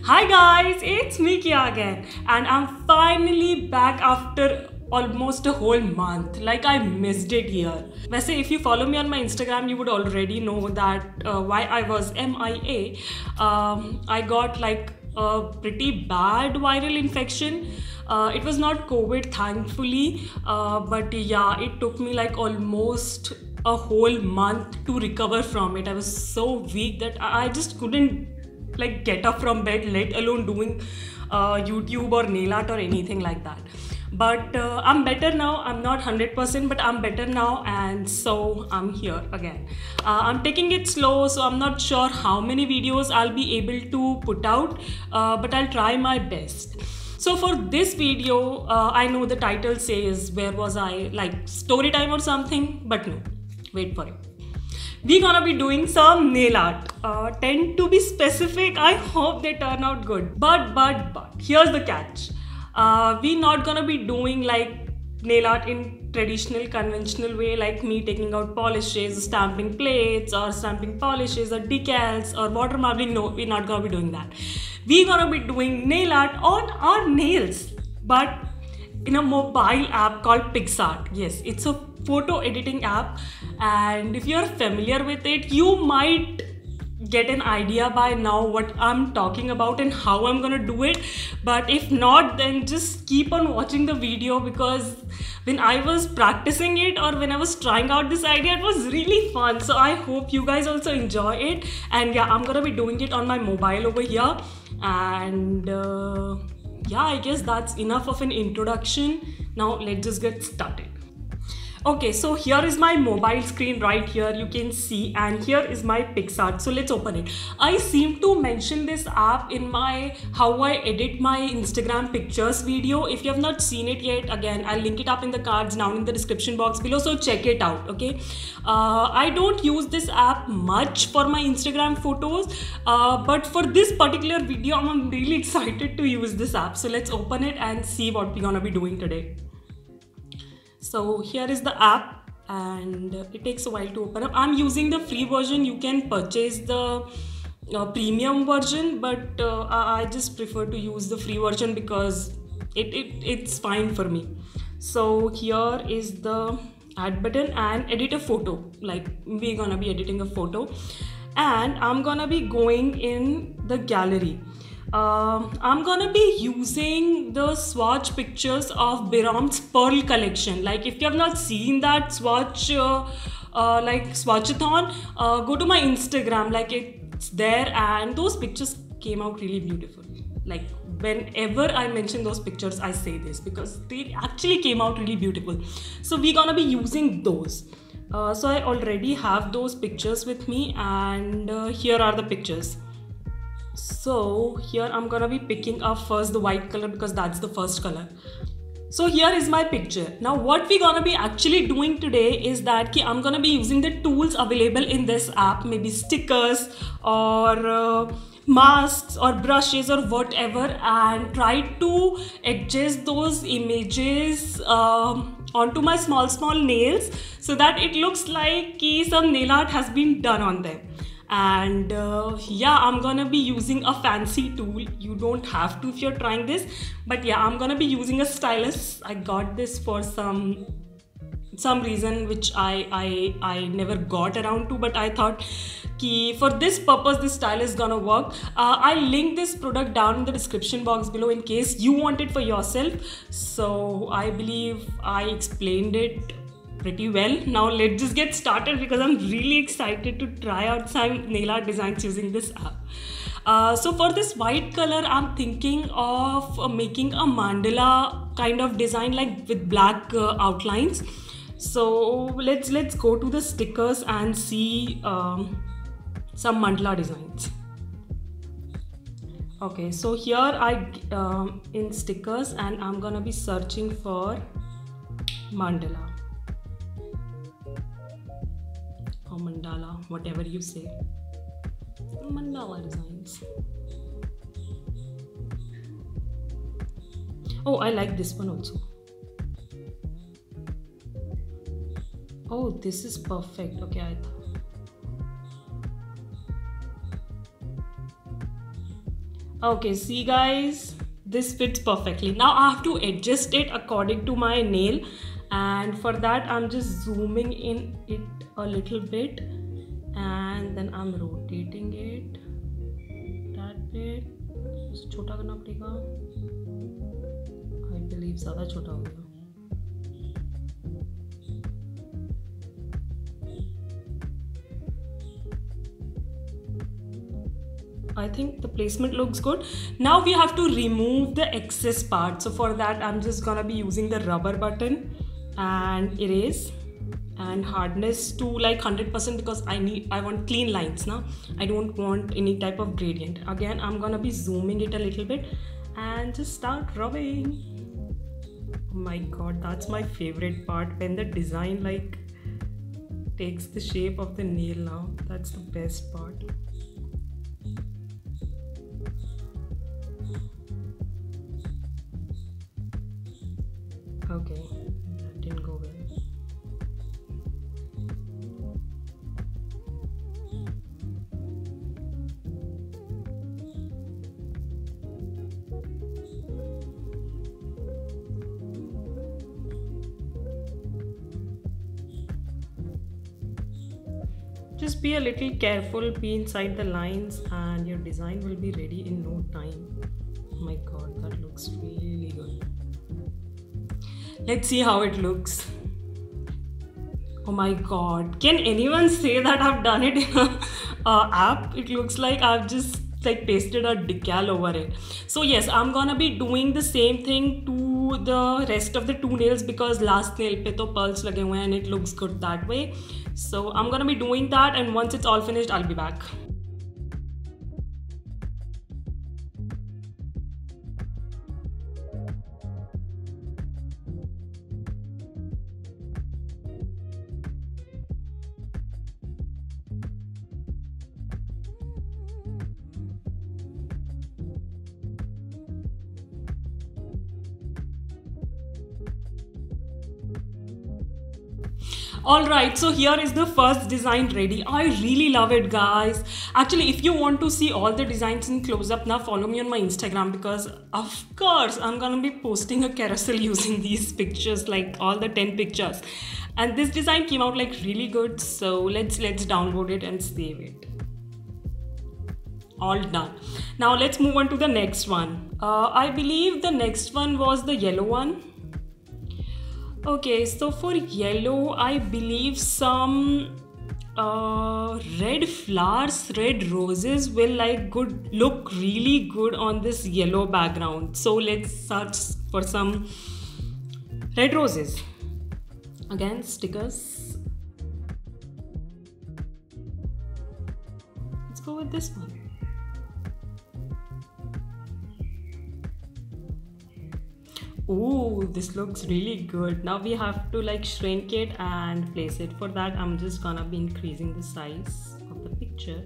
Hi guys, it's me Kia again, and I'm finally back after almost a whole month. Like I missed it here. वैसे if you follow me on my Instagram, you would already know that why I was MIA. I got like a pretty bad viral infection. It was not COVID, thankfully, but yeah, it took me like almost a whole month to recover from it. I was so weak that I just couldn't like get up from bed, let alone doing YouTube or nail art or anything like that. But I'm better now. I'm not 100%, but I'm better now, and so I'm here again. I'm taking it slow, so I'm not sure how many videos I'll be able to put out, but I'll try my best. So for this video, I know the title says where was I, like story time or something, but no, wait for it. We're gonna be doing some nail art. Tend to be specific. I hope they turn out good. But here's the catch. We're not gonna be doing like nail art in traditional conventional way, like me taking out polishes, stamping plates or stamping polishes or decals or water marbling. No, we're not gonna be doing that. We're gonna be doing nail art on our nails, but in a mobile app called PicsArt. Yes, it's a photo editing app, and if you're familiar with it, you might get an idea by now what I'm talking about and how I'm gonna do it. But if not, then just keep on watching the video, because when I was practicing it or when I was trying out this idea, it was really fun. So I hope you guys also enjoy it. And yeah, I'm gonna be doing it on my mobile over here. And yeah, I guess that's enough of an introduction. Now let's just get started. Okay, so here is my mobile screen right here, you can see, and here is my PicsArt. So let's open it. I seem to mention this app in my how I edit my Instagram pictures video. If you have not seen it yet, again, I'll link it up in the cards down in the description box below, so check it out. Okay, I don't use this app much for my Instagram photos, but for this particular video, I'm really excited to use this app. So let's open it and see what we're gonna be doing today. So here is the app, and it takes a while to open up. I'm using the free version. You can purchase the premium version, but I just prefer to use the free version because it's fine for me. So here is the add button and edit a photo. Like we're gonna be editing a photo, and I'm gonna be going in the gallery. I'm gonna be using the swatch pictures of Biram's Pearl collection. Like if you have not seen that swatch like swatchathon, go to my Instagram, like it's there, and those pictures came out really beautiful. Like whenever I mention those pictures, I say this because they actually came out really beautiful. So we're gonna be using those. So I already have those pictures with me, and here are the pictures. So here I'm gonna be picking up first the white color because that's the first color. So here is my picture. Now what we're gonna be actually doing today is that I'm gonna be using the tools available in this app, maybe stickers or masks or brushes or whatever, and try to adjust those images onto my small nails so that it looks like some nail art has been done on them. And yeah, I'm gonna be using a fancy tool. You don't have to if you're trying this, but yeah, I'm gonna be using a stylus. I got this for some reason which I never got around to, but I thought for this purpose this stylus is gonna work. I'll link this product down in the description box below in case you want it for yourself. So I believe I explained it pretty well. Now let's just get started because I'm really excited to try out some nail art designs using this app. So for this white color, I'm thinking of making a mandala kind of design, like with black outlines. So let's go to the stickers and see some mandala designs. Okay, so here I in stickers, and I'm gonna be searching for mandala. Mandala, whatever you say. Mandala designs. Oh, I like this one also. Oh, this is perfect. Okay, Okay, see guys, this fits perfectly. Now I have to adjust it according to my nail, and for that I'm just zooming in it a little bit and then I'm rotating it that bit. छोटा करना पड़ेगा. I believe ज़्यादा छोटा हो गया. I think the placement looks good. Now we have to remove the excess part. So for that, I'm just gonna be using the rubber button and erase and hardness to like 100% because I want clean lines now. I don't want any type of gradient. Again, I'm gonna be zooming it a little bit and just start rubbing. Oh my god, that's my favorite part when the design like takes the shape of the nail now. That's the best part. Okay, that didn't go well. Just be a little careful, be inside the lines and your design will be ready in no time. Oh my god, that looks really good. Let's see how it looks. Oh my god, can anyone say that I've done it in a app? It looks like I've just like pasted a decal over it. So yes, I'm gonna be doing the same thing to the rest of the two nails because last nail pe to pearls lage hue and it looks good that way. So I'm gonna be doing that, and once it's all finished, I'll be back. Alright, so here is the first design ready. I really love it, guys. Actually, if you want to see all the designs in close-up, now follow me on my Instagram because of course I'm gonna be posting a carousel using these pictures, like all the 10 pictures. And this design came out like really good, so let's download it and save it. All done. Now let's move on to the next one. I believe the next one was the yellow one. Okay, so for yellow, I believe some red flowers, red roses will like look really good on this yellow background. So let's search for some red roses. Again, stickers. Let's go with this one. Oh, this looks really good. Now we have to like shrink it and place it. For that, I'm just gonna be increasing the size of the picture.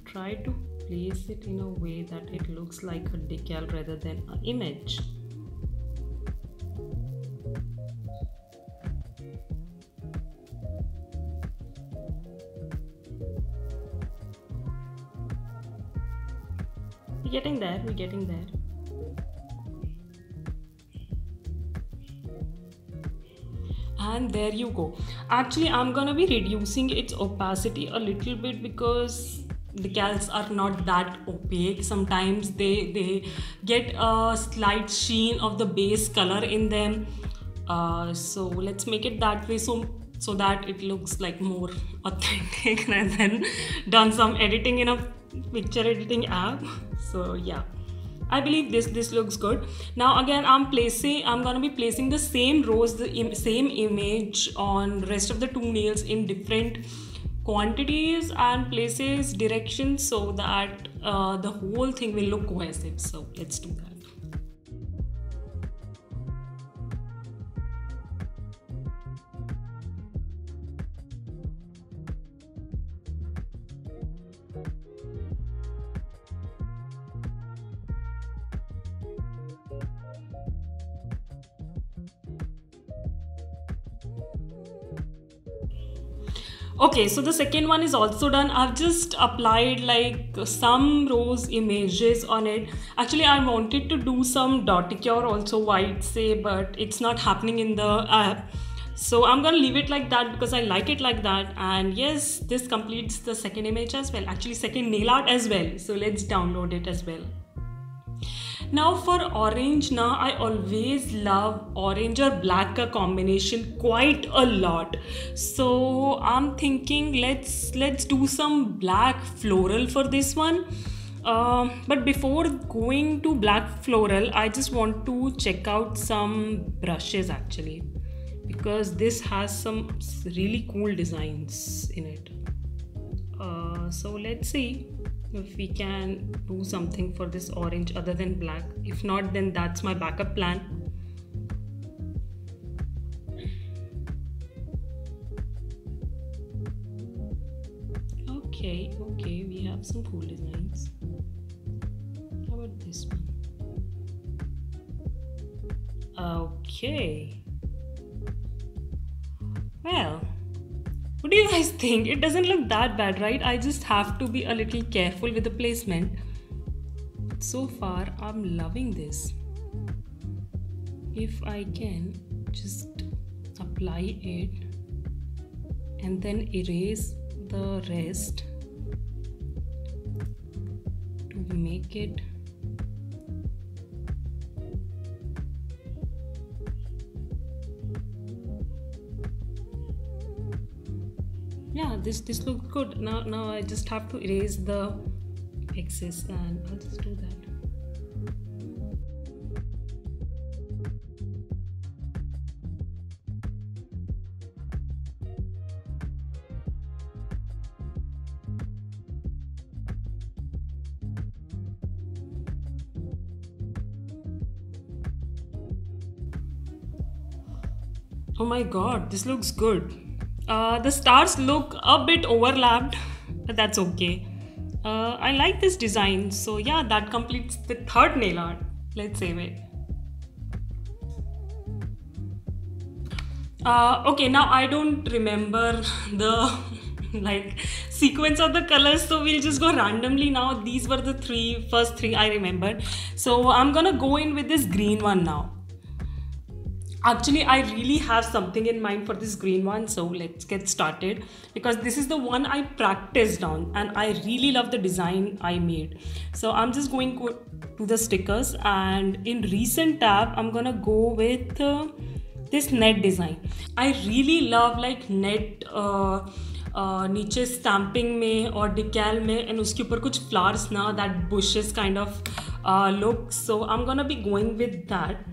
Try to place it in a way that it looks like a decal rather than an image. We're getting there, we're getting there. And there you go. Actually, I'm gonna be reducing its opacity a little bit because decals are not that opaque. Sometimes they get a slight sheen of the base color in them. So let's make it that way so that it looks like more authentic rather than done some editing in a picture editing app. So yeah, I believe this looks good. Now again, I'm gonna be placing the same rose, same image on rest of the two nails in different quantities and places, directions, so that the whole thing will look cohesive. So let's do that. Okay, so the second one is also done. I've just applied like some rose images on it. Actually, I wanted to do some Dotticure also, I'd say, but it's not happening in the app. So I'm gonna leave it like that because I like it like that. And yes, this completes the second image as well. Actually, second nail art as well. So let's download it as well. Now for orange, now I always love orange or black combination quite a lot. So I'm thinking let's do some black floral for this one. But before going to black floral, I just want to check out some brushes actually, because this has some really cool designs in it. So let's see if we can do something for this orange other than black. If not, then that's my backup plan. Okay, we have some cool designs. How about this one? Okay, well, what do you guys think? It doesn't look that bad, right? I just have to be a little careful with the placement. So far, I'm loving this. If I can just apply it and then erase the rest to make it yeah, this looks good. Now I just have to erase the excess and I'll just do that. Oh my god, this looks good. The stars look a bit overlapped, but that's okay. I like this design. So yeah, that completes the third nail art. Let's save it. Okay, now I don't remember the like sequence of the colors, so we'll just go randomly now. These were the first three I remembered. So I'm gonna go in with this green one now. Actually, I really have something in mind for this green one, so let's get started because this is the one I practiced on and I really love the design I made. So I'm just going to the stickers, and in recent tab, I'm gonna go with this net design. I really love like net नीचे stamping में और decal में and उसके ऊपर कुछ flowers ना, that bushes kind of look. So I'm gonna be going with that.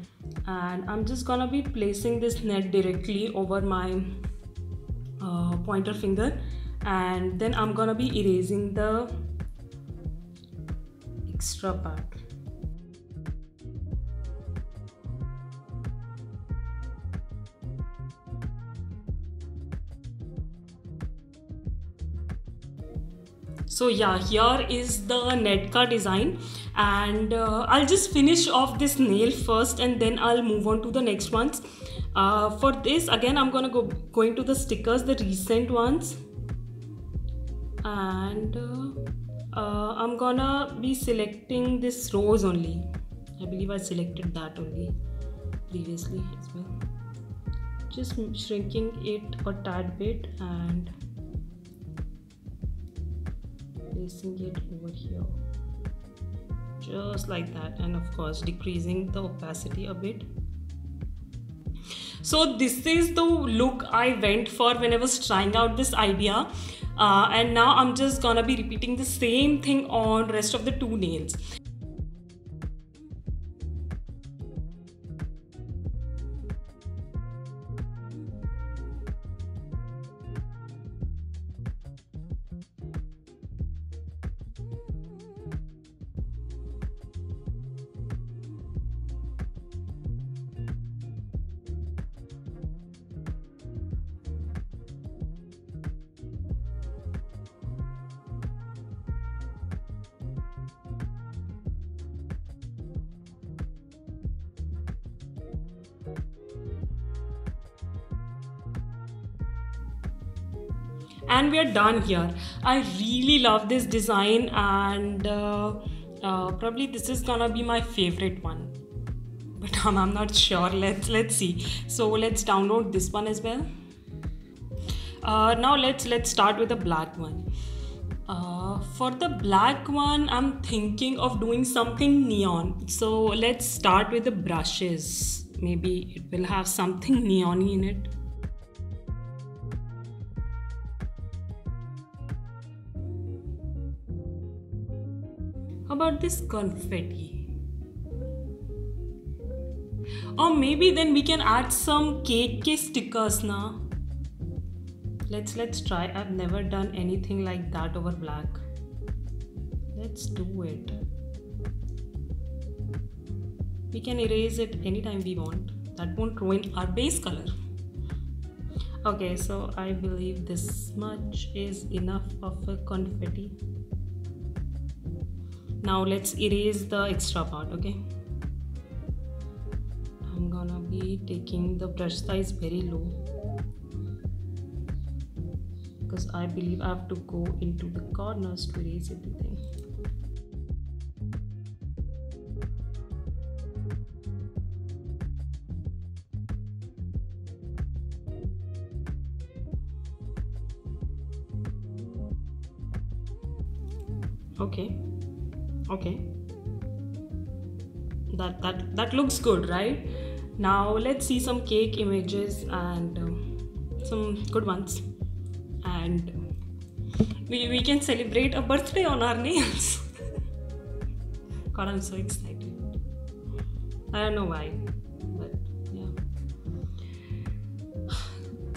And I'm just gonna be placing this net directly over my pointer finger, and then I'm gonna be erasing the extra part. So yeah, here is the net ka design, and I'll just finish off this nail first and then I'll move on to the next ones. For this again, I'm gonna go into the stickers, the recent ones, and I'm gonna be selecting this rose only. I believe I selected that only previously as well. Just shrinking it a tad bit and placing it over here just like that, and of course decreasing the opacity a bit. So this is the look I went for when I was trying out this idea, and now I'm just gonna be repeating the same thing on rest of the two nails. And we are done here. I really love this design, and probably this is gonna be my favorite one, but I'm not sure. Let's see. So let's download this one as well. Now let's start with the black one. For the black one, I'm thinking of doing something neon. So let's start with the brushes. Maybe it will have something neon-y in it. How about this confetti? Or maybe then we can add some cake stickers now. Let's try. I've never done anything like that over black. Let's do it. We can erase it anytime we want. That won't ruin our base color. Okay, so I believe this much is enough of a confetti. Now let's erase the extra part, okay? I'm gonna be taking the brush size very low, because I believe I have to go into the corners to erase everything. Okay. That looks good, right? Now let's see some cake images, and some good ones. And we can celebrate a birthday on our nails. God, I'm so excited. I don't know why, but yeah.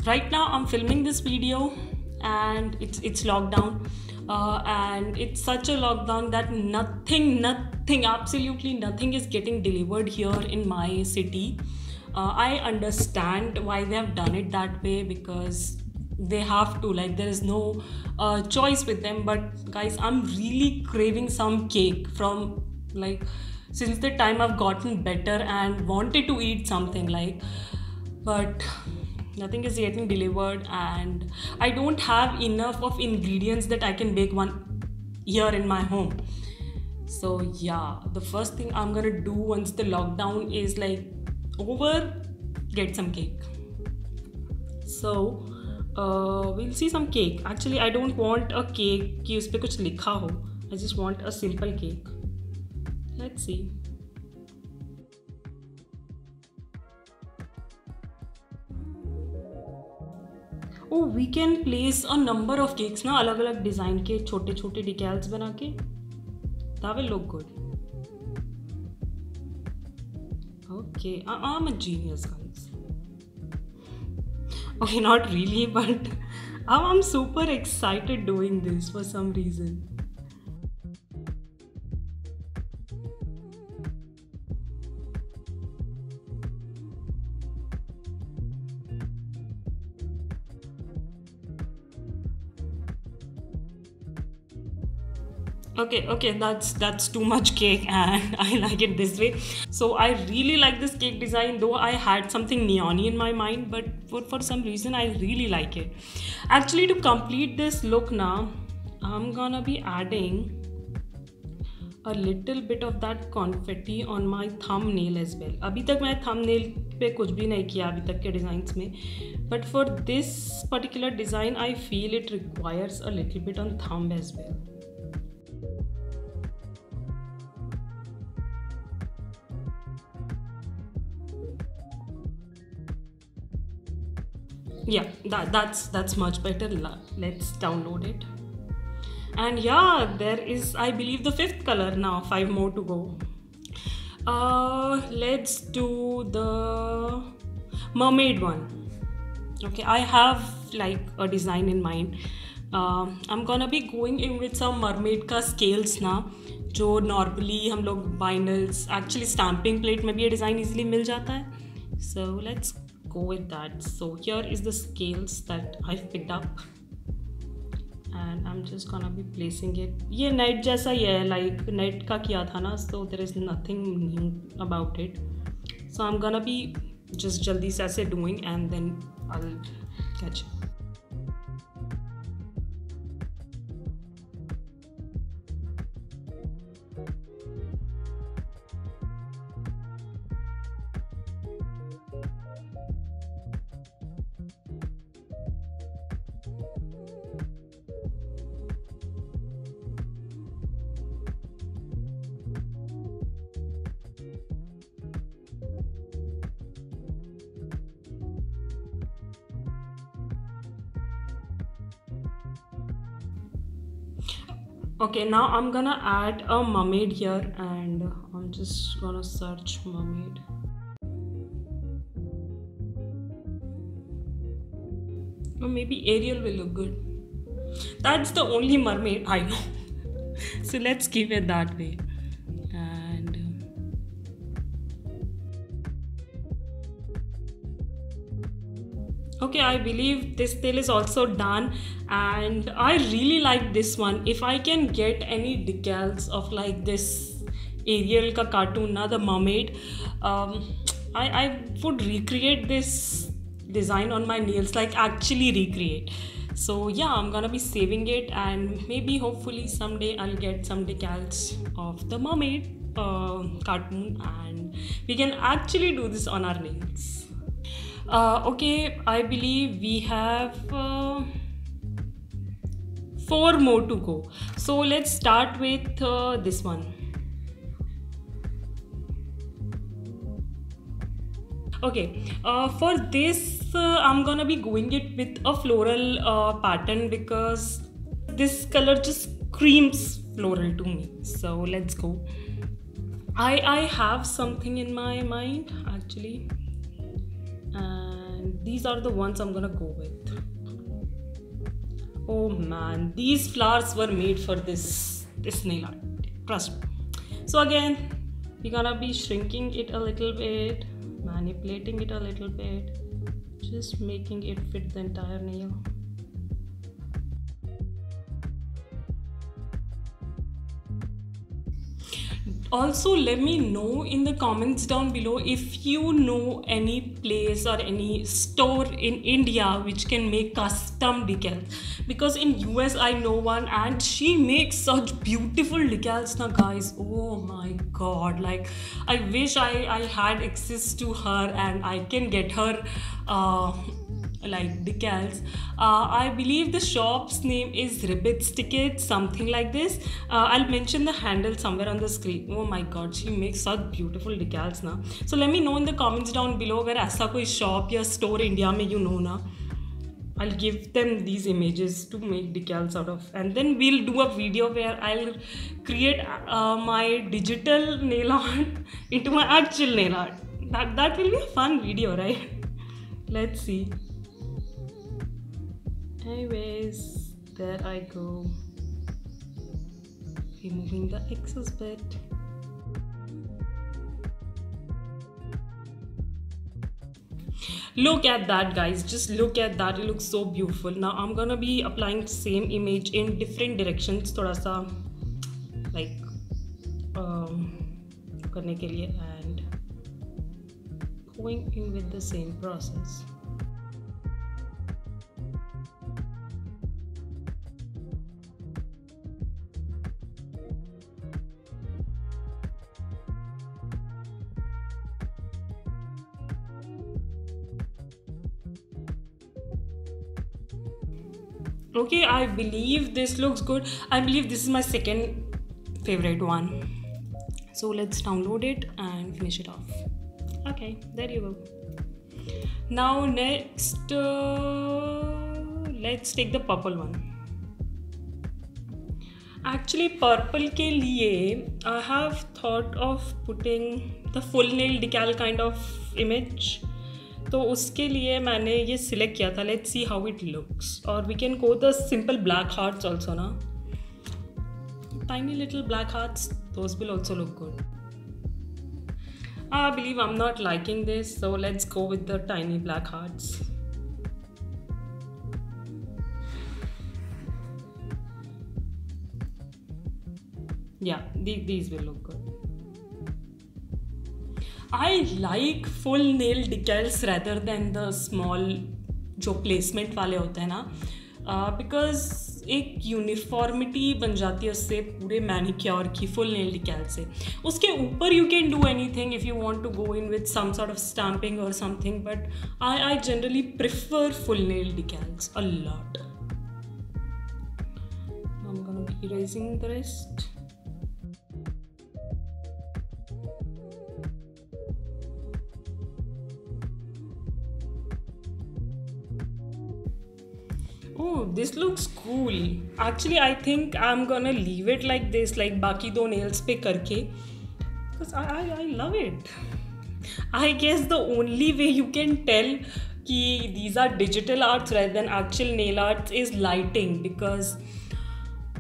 Right now I'm filming this video, and it's lockdown, and it's such a lockdown that nothing, absolutely nothing is getting delivered here in my city. I understand why they have done it that way, because they have to, like, there is no choice with them. But guys, I'm really craving some cake from, like, since the time I've gotten better and wanted to eat something, like, but nothing is getting delivered, and I don't have enough of ingredients that I can bake one here in my home. So yeah, the first thing I'm gonna do once the lockdown is like over, get some cake. So we'll see some cake. Actually, I don't want a cake कि उस पे कुछ लिखा हो. I just want a simple cake. Let's see. Oh, we can place a number of cakes ना, अलग अलग design के छोटे छोटे decals बना के. That will look good. Okay, I'm a genius, guys. Okay, not really, but I'm super excited doing this for some reason. Okay, that's too much cake, and I like it this way. So I really like this cake design, though I had something neon-y in my mind, but for some reason I really like it. Actually, to complete this look now, I'm gonna be adding a little bit of that confetti on my thumbnail as well. अभी तक मैं thumbnail पे कुछ भी नहीं किया अभी तक के designs में, but for this particular design I feel it requires a little bit on thumb as well. Yeah, that's much better. Let's download it. And yeah, there is, I believe, the fifth color now. 5 more to go. Let's do the mermaid one. Okay, I have like a design in mind. I'm gonna be going in with some mermaid का scales ना, जो normally हम लोग vinyls, actually stamping plate में भी ये design easily मिल जाता है. So let's go with that. So here is the scales that I've picked up, and I'm just gonna be placing it. ये net जैसा ही है, like net का किया था ना, so there is nothing new about it. So I'm gonna be just जल्दी से ऐसे doing, and then I'll catch it. Okay, now I'm gonna add a mermaid here, and I'm just gonna search mermaid. Or maybe Ariel will look good. That's the only mermaid I know. So let's keep it that way. And okay, I believe this tail is also done, and I really like this one. If I can get any decals of like this Ariel ka cartoon, na the mermaid, I would recreate this design on my nails, like actually recreate. So yeah, I'm gonna be saving it, and maybe hopefully someday I'll get some decals of the mermaid cartoon, and we can actually do this on our nails. Okay, I believe we have 4 more to go. So let's start with this one. Okay, for this, I'm gonna be going it with a floral pattern because this color just screams floral to me. So let's go. I have something in my mind actually, and these are the ones I'm gonna go with. Oh man, these flowers were made for this nail art. Trust me. So again, we're gonna be shrinking it a little bit, manipulating it a little bit, just making it fit the entire nail. Also, let me know in the comments down below if you know any place or any store in India which can make custom decals, because in US I know one and she makes such beautiful decals now guys. Oh my god, like I wish I had access to her and I can get her like decals. I believe the shop's name is Ribbits Tickets, something like this. I'll mention the handle somewhere on the screen. Oh my god, she makes such beautiful decals now. So let me know in the comments down below where ऐसा कोई shop या store India में you know ना. I'll give them these images to make decals out of, and then we'll do a video where I'll create my digital nail art into my actual nail art. That will be a fun video, right? Let's see. Anyways, there I go, removing the excess bit. Look at that guys, just look at that, it looks so beautiful. Now I'm gonna be applying the same image in different directions, thoda sa like करने के लिए, and going in with the same process. Okay, I believe this looks good. I believe this is my second favorite one. So let's download it and finish it off. Okay, there you go. Now next, let's take the purple one. Actually, purple के लिए I have thought of putting the full nail decal kind of image. तो उसके लिए मैंने ये select किया था. Let's see how it looks, और we can go the simple black hearts also ना. Tiny little black hearts, those will also look good. I believe I'm not liking this, so let's go with the tiny black hearts. Yeah, these will look good. I like full nail decals rather than the small जो placement वाले होते हैं ना, because एक uniformity बन जाती है उससे पूरे मैनिक्योर की फुल नेल डिकैल से. उसके ऊपर you can do anything if you want to go in with some sort of stamping और something, but I generally prefer full nail decals a lot. I'm gonna be erasing the rest. Oh, this looks cool. Actually, I think I'm gonna leave it like this, like बाकी दो nails पे करके, because I love it. I guess the only way you can tell कि these are digital arts rather than actual nail arts is lighting, because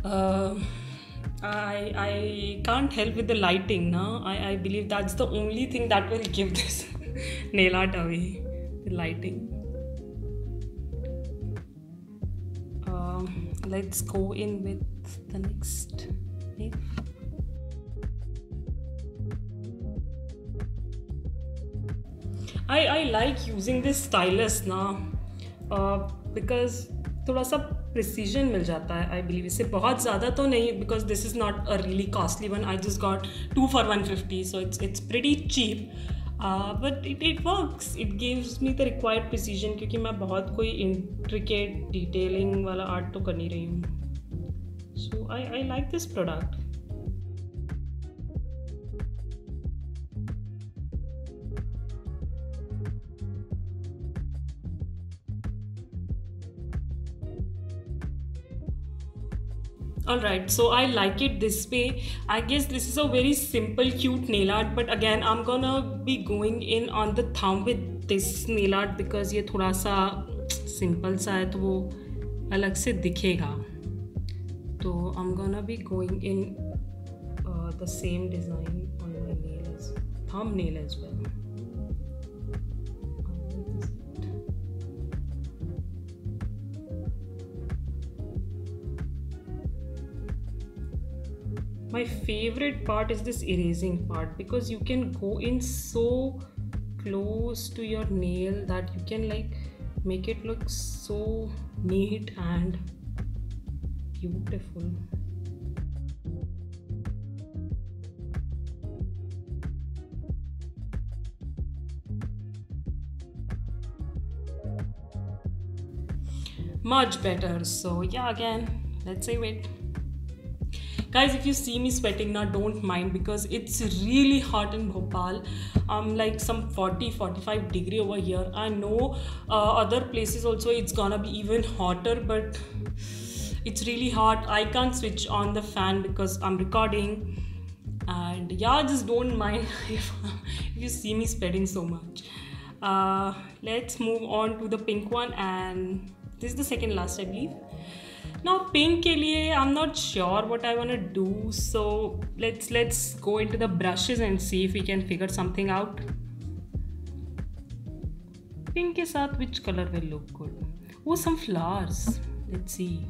uh, I can't help with the lighting. No, I believe that's the only thing that will give this nail art away. The lighting. Let's go in with the next nail. I like using this stylus now because थोड़ा सा precision मिल जाता है. I believe इससे बहुत ज़्यादा तो नहीं, because this is not a really costly one. I just got 2 for 150, so it's pretty cheap. But it works. It gives me the required precision, क्योंकि मैं बहुत कोई intricate detailing वाला art तो कर नहीं रही हूँ. So I like this product. Alright, so I like it this way. I guess this is a very simple, cute nail art, but again, I'm gonna be going in on the thumb with this nail art because ये थोड़ा सा simple सा है, तो वो अलग से दिखेगा. तो I'm gonna be going in the same design on my nails, thumbnail as well. My favorite part is this erasing part, because you can go in so close to your nail that you can like make it look so neat and beautiful. Much better. So yeah, again, let's save it. Guys, if you see me sweating now, don't mind, because it's really hot in Bhopal. Like some 40-45 degree over here. I know other places also it's gonna be even hotter, but it's really hot. I can't switch on the fan because I'm recording, and yeah, just don't mind if you see me sweating so much. Let's move on to the pink one, and this is the second last, I believe. Now pink के लिए I'm not sure what I want to do, so let's go into the brushes and see if we can figure something out. Pink के साथ which color will look good? Oh, some flowers. Let's see.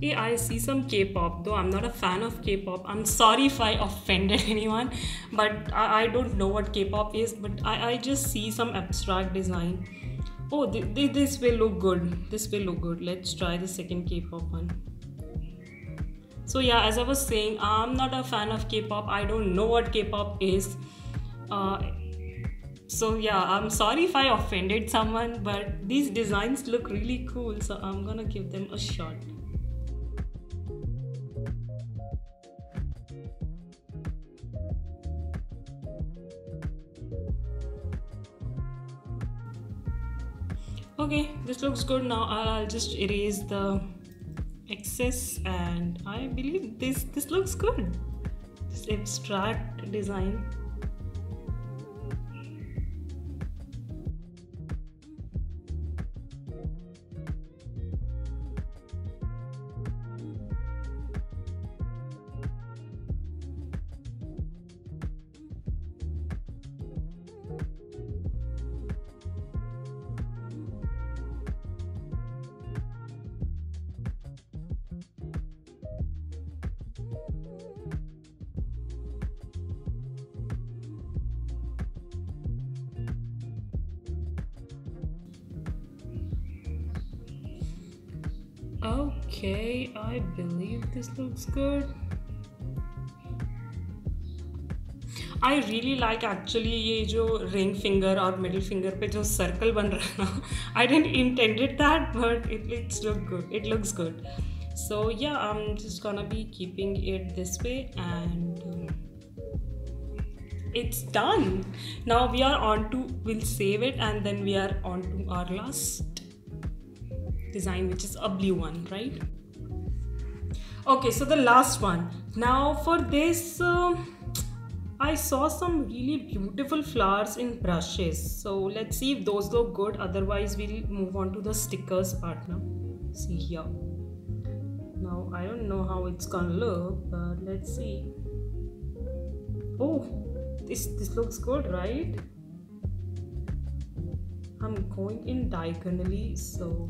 Hey, I see some K-pop, though I'm not a fan of K-pop. I'm sorry if I offended anyone, but I don't know what K-pop is, but I just see some abstract design. Oh, this will look good. This will look good. Let's try the second K-pop one. So yeah, as I was saying, I'm not a fan of K-pop. I don't know what K-pop is. So yeah, I'm sorry if I offended someone, but these designs look really cool, so I'm gonna give them a shot. Okay, this looks good. Now I'll just erase the excess, and I believe this looks good. This abstract design. Okay, I believe this looks good. I really like actually ये जो ring finger और middle finger पे जो circle बन रहा है ना, I didn't intended that, but it looks good. It looks good. So yeah, I'm just gonna be keeping it this way, and it's done. Now we are on to, we'll save it, and then we are on to our last design, which is a blue one, right? Okay, so the last one. Now for this, I saw some really beautiful flowers in brushes. So let's see if those look good. Otherwise, we'll move on to the stickers part now. See here. Now I don't know how it's gonna look, but let's see. Oh, this looks good, right? I'm going in diagonally, so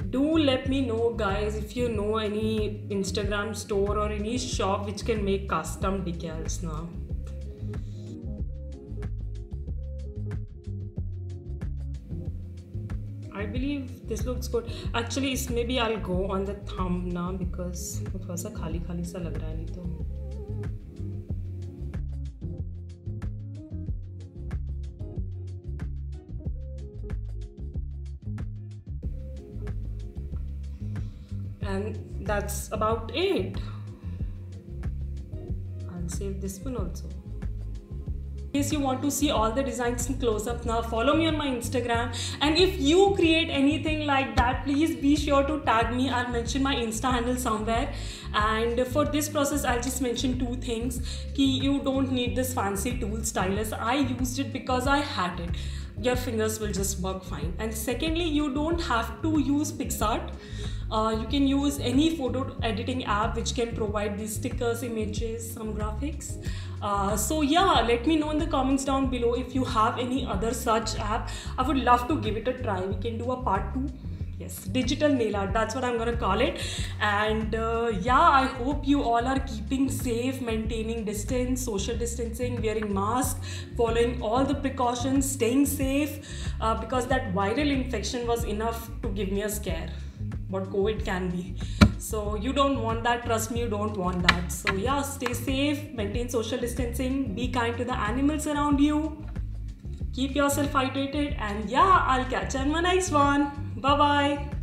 do let me know, guys, if you know any Instagram store or any shop which can make custom decals now. I believe this looks good. Actually, maybe I'll go on the thumb now because थोड़ा सा खाली खाली सा लग रहा है नहीं तो. And that's about it. I'll save this one also. In case you want to see all the designs in close up now, follow me on my Instagram, and if you create anything like that, please be sure to tag me. I'll mention my Insta handle somewhere. And for this process, I'll just mention two things. You don't need this fancy tool stylus. I used it because I had it. Your fingers will just work fine. And secondly, you don't have to use PicsArt. You can use any photo editing app which can provide these stickers, images, some graphics. So yeah, let me know in the comments down below if you have any other such app. I would love to give it a try. We can do a part 2. Yes, digital nail art, that's what I'm gonna call it. And yeah, I hope you all are keeping safe, maintaining distance, social distancing, wearing mask, following all the precautions, staying safe, because that viral infection was enough to give me a scare what COVID can be. So you don't want that, trust me, you don't want that. So yeah, stay safe, maintain social distancing, be kind to the animals around you, keep yourself hydrated, and yeah, I'll catch you in my next one. Bye bye.